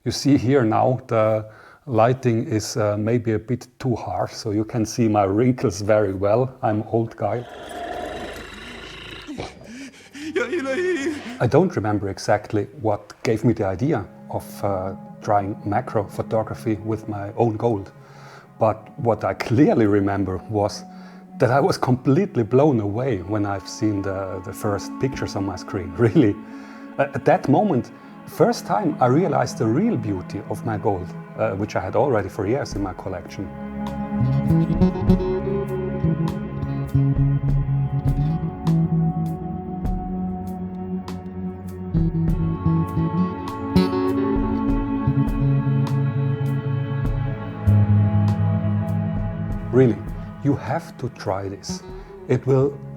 You see here now the lighting is maybe a bit too harsh, so you can see my wrinkles very well. I'm an old guy. I don't remember exactly what gave me the idea of trying macro photography with my own gold. But what I clearly remember was that I was completely blown away when I've seen the first pictures on my screen. Really, at that moment, first time I realized the real beauty of my gold, which I had already for years in my collection. Really, you have to try this.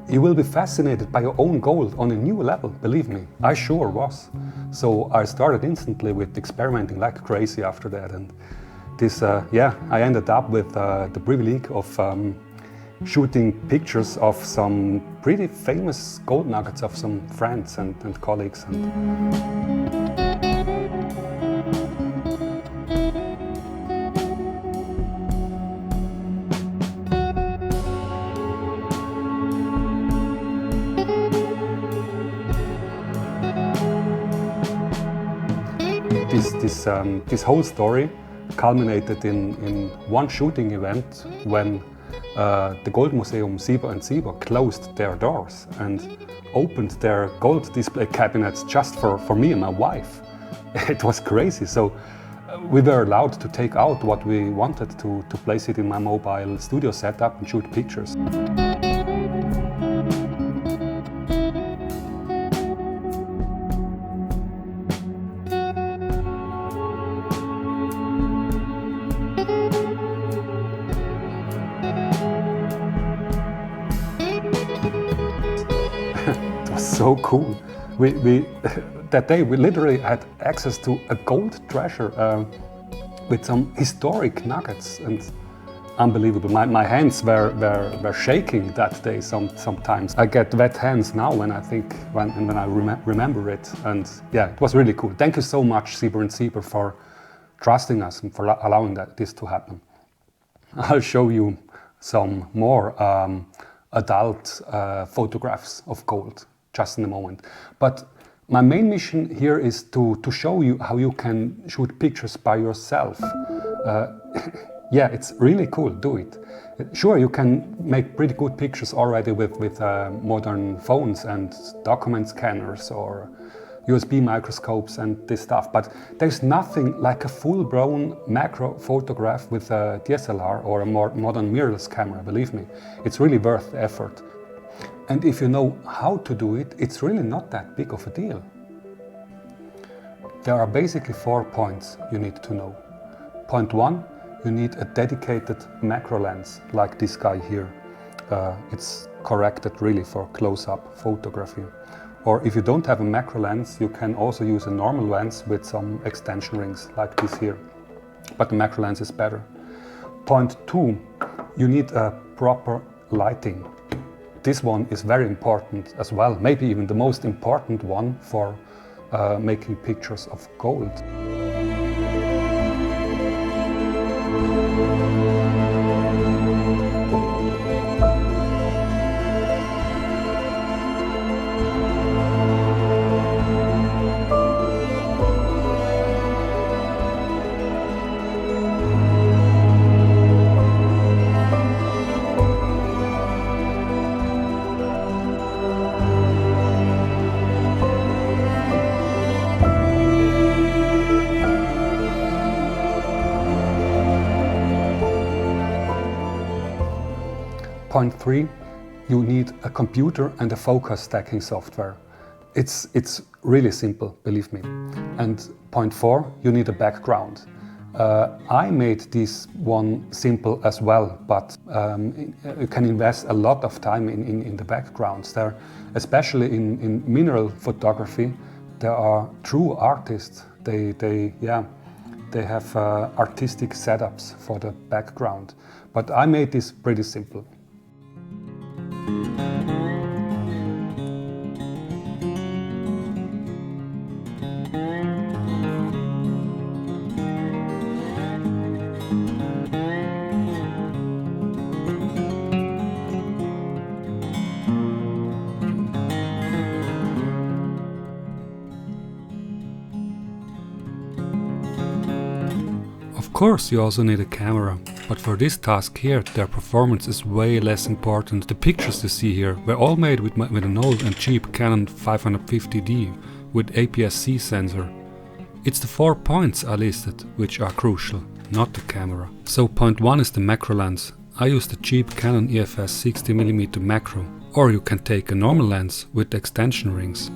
You will be fascinated by your own gold on a new level, believe me. I sure was. So I started instantly with experimenting like crazy after that. And this, I ended up with the privilege of shooting pictures of some pretty famous gold nuggets of some friends and colleagues. This whole story culminated in one shooting event when the Gold Museum Sieber closed their doors and opened their gold display cabinets just for me and my wife. It was crazy. So we were allowed to take out what we wanted to place it in my mobile studio setup and shoot pictures. So cool. We that day we literally had access to a gold treasure with some historic nuggets, and unbelievable. My hands were shaking that day. Sometimes I get wet hands now when I think when I remember it, and yeah, it was really cool. Thank you so much, Sieber for trusting us and for allowing this to happen. I'll show you some more adult photographs of gold just in a moment. But my main mission here is to show you how you can shoot pictures by yourself. Yeah, it's really cool, do it. Sure, you can make pretty good pictures already with modern phones and document scanners or USB microscopes and this stuff, but there's nothing like a full-blown macro photograph with a DSLR or a more modern mirrorless camera, believe me. It's really worth the effort. And if you know how to do it, it's really not that big of a deal. There are basically 4 points you need to know. Point 1, you need a dedicated macro lens, like this guy here. It's corrected really for close-up photography. Or if you don't have a macro lens, you can also use a normal lens with some extension rings, like this here. But the macro lens is better. Point 2, you need a proper lighting. This one is very important as well, maybe even the most important one for making pictures of gold. Point 3, you need a computer and a focus stacking software. It's really simple, believe me. And point 4, you need a background. I made this one simple as well, but you can invest a lot of time in the backgrounds there, especially in mineral photography. There are true artists. They have artistic setups for the background. But I made this pretty simple. Of course you also need a camera, but for this task here their performance is way less important. The pictures you see here were all made with an old and cheap Canon 550D with APS-C sensor. It's the 4 points I listed which are crucial, not the camera. So point 1 is the macro lens. I used the cheap Canon EFS 60mm macro, or you can take a normal lens with extension rings.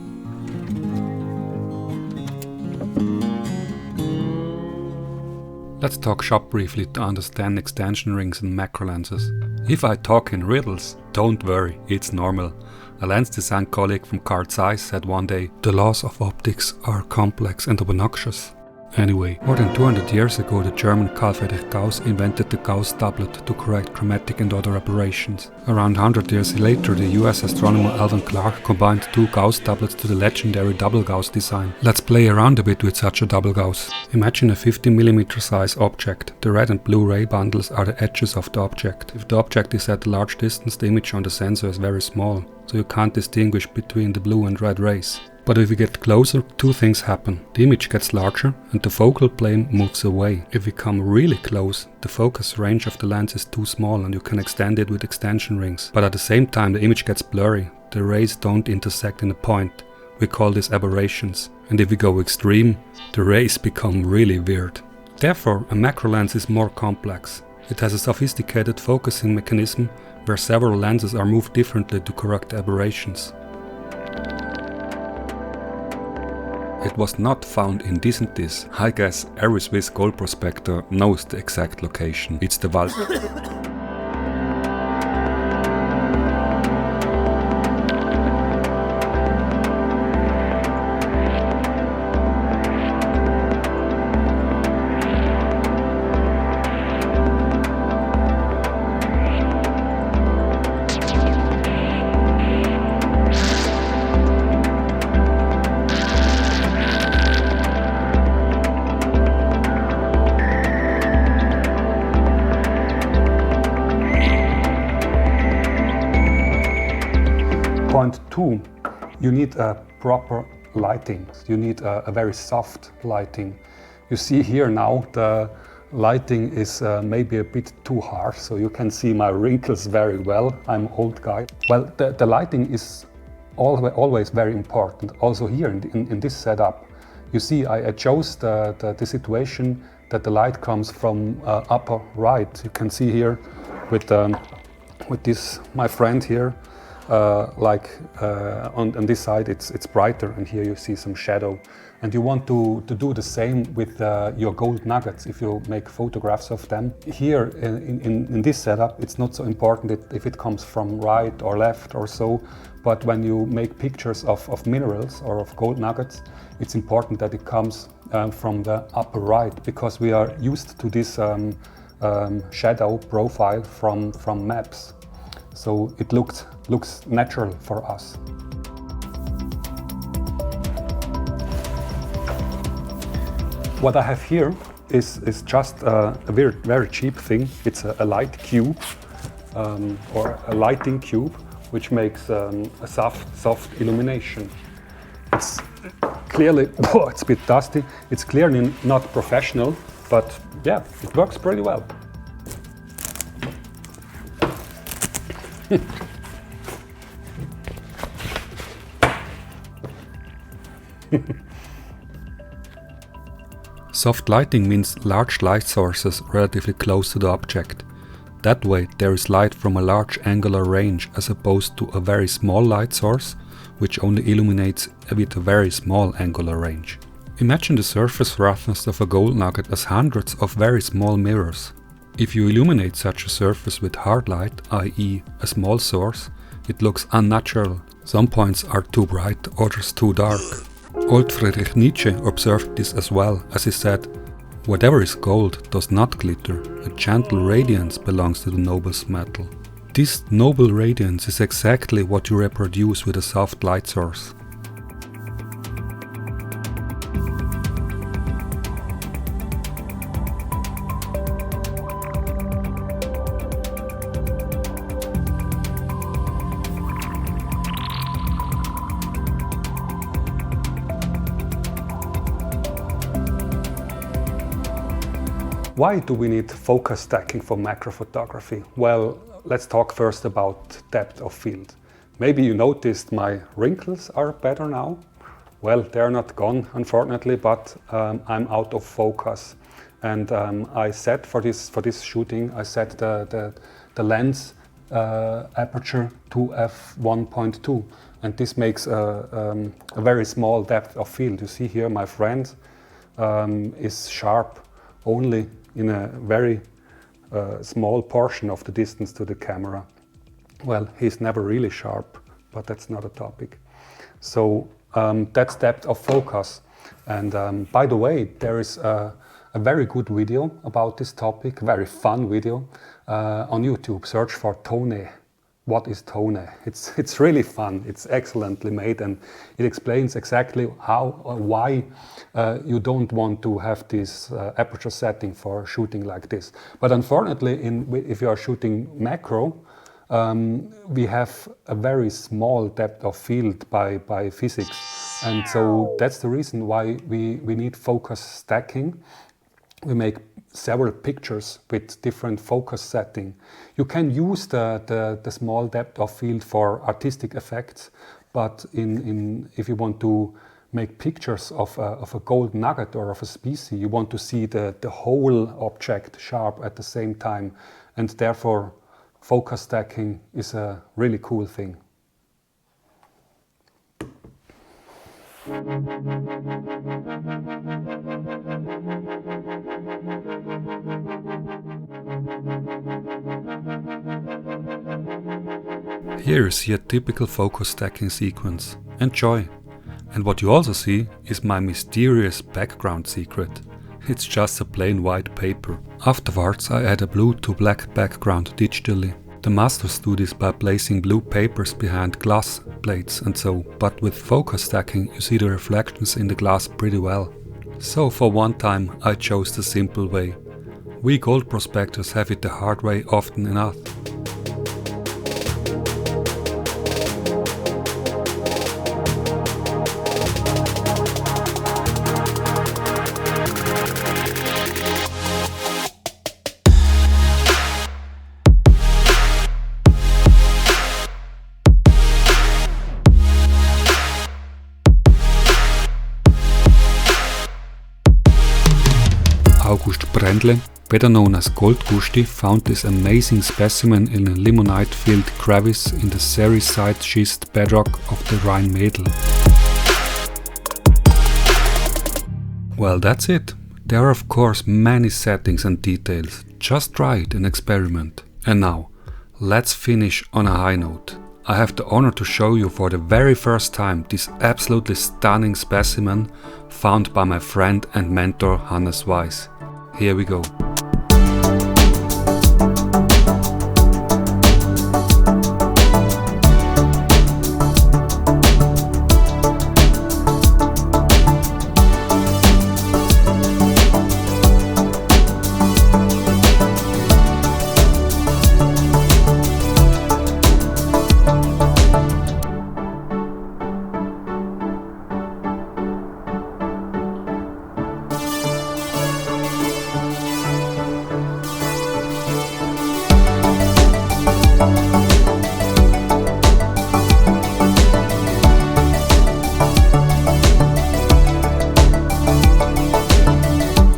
Let's talk shop briefly to understand extension rings and macro lenses. If I talk in riddles, don't worry, it's normal. A lens design colleague from Carl Zeiss said one day, "The laws of optics are complex and obnoxious." Anyway, more than 200 years ago the German Carl Friedrich Gauss invented the Gauss doublet to correct chromatic and other aberrations. Around 100 years later the US astronomer Alvan Clark combined 2 Gauss doublets to the legendary double Gauss design. Let's play around a bit with such a double Gauss. Imagine a 50mm size object. The red and blue ray bundles are the edges of the object. If the object is at a large distance, the image on the sensor is very small, so you can't distinguish between the blue and red rays. But if we get closer, 2 things happen. The image gets larger and the focal plane moves away. If we come really close, the focus range of the lens is too small and you can extend it with extension rings. But at the same time the image gets blurry. The rays don't intersect in a point. We call this aberrations. And if we go extreme, the rays become really weird. Therefore, a macro lens is more complex. It has a sophisticated focusing mechanism where several lenses are moved differently to correct aberrations. It was not found in Disentis. I guess every Swiss gold prospector knows the exact location. It's the Wald. Point 2, you need a proper lighting. You need a very soft lighting. You see here now the lighting is maybe a bit too harsh, so you can see my wrinkles very well. I'm an old guy. Well, the lighting is always very important. Also here in this setup, you see I chose the situation that the light comes from upper right. You can see here with this, my friend here, on this side it's brighter, and here you see some shadow. And you want to do the same with your gold nuggets if you make photographs of them. Here in this setup it's not so important if it comes from right or left or so, but when you make pictures of minerals or of gold nuggets, it's important that it comes from the upper right, because we are used to this shadow profile from maps. So it looks natural for us. What I have here is just a very cheap thing. It's a light cube or a lighting cube, which makes a soft illumination. It's clearly, it's a bit dusty. It's clearly not professional, but yeah, it works pretty well. Soft lighting means large light sources relatively close to the object. That way there is light from a large angular range as opposed to a very small light source which only illuminates with a very small angular range. Imagine the surface roughness of a gold nugget as hundreds of very small mirrors. If you illuminate such a surface with hard light, i.e. a small source, it looks unnatural. Some points are too bright, others too dark. Old Friedrich Nietzsche observed this as well, as he said, "Whatever is gold does not glitter, a gentle radiance belongs to the noblest metal." This noble radiance is exactly what you reproduce with a soft light source. Why do we need focus stacking for macro photography? Well, let's talk first about depth of field. Maybe you noticed my wrinkles are better now. Well, they're not gone, unfortunately, but I'm out of focus. And I set for this shooting, I set the lens aperture to f1.2, and this makes a very small depth of field. You see here, my friend is sharp only in a very small portion of the distance to the camera. Well, he's never really sharp, but that's not a topic. So that's depth of focus. And by the way, there is a very good video about this topic, very fun video on YouTube. Search for tone. What is tone? It's really fun. It's excellently made, and it explains exactly how or why you don't want to have this aperture setting for shooting like this. But unfortunately, if you are shooting macro, we have a very small depth of field by physics, and so that's the reason why we need focus stacking. We make several pictures with different focus setting. You can use the small depth of field for artistic effects, but if you want to make pictures of a gold nugget or of a species, you want to see the whole object sharp at the same time, and therefore focus stacking is a really cool thing. Here you see a typical focus stacking sequence. Enjoy! And what you also see is my mysterious background secret. It's just a plain white paper. Afterwards I add a blue to black background digitally. The masters do this by placing blue papers behind glass plates and so, but with focus stacking you see the reflections in the glass pretty well. So for one time I chose the simple way. We gold prospectors have it the hard way often enough. August Brendle, better known as Gold Gusti, found this amazing specimen in a limonite-filled crevice in the sericite schist bedrock of the Rhein. Well, that's it. There are of course many settings and details. Just try it and experiment. And now, let's finish on a high note. I have the honor to show you for the very first time this absolutely stunning specimen found by my friend and mentor Hannes Weiss. Here we go.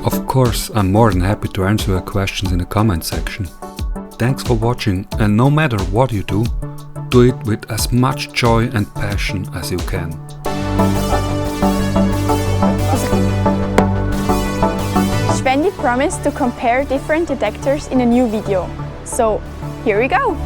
Of course, I'm more than happy to answer your questions in the comment section. Thanks for watching, and no matter what you do it with as much joy and passion as you can. Svendi promised to compare different detectors in a new video, so here we go!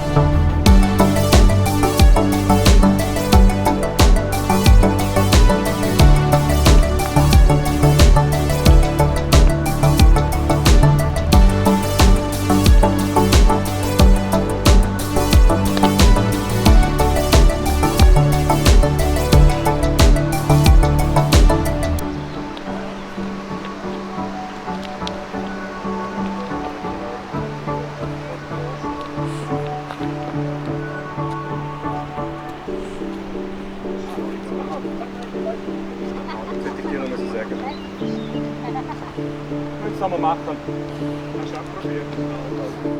Zet ik hier nog eens een zeggen. langsamer macht, dann kannst du auch probieren.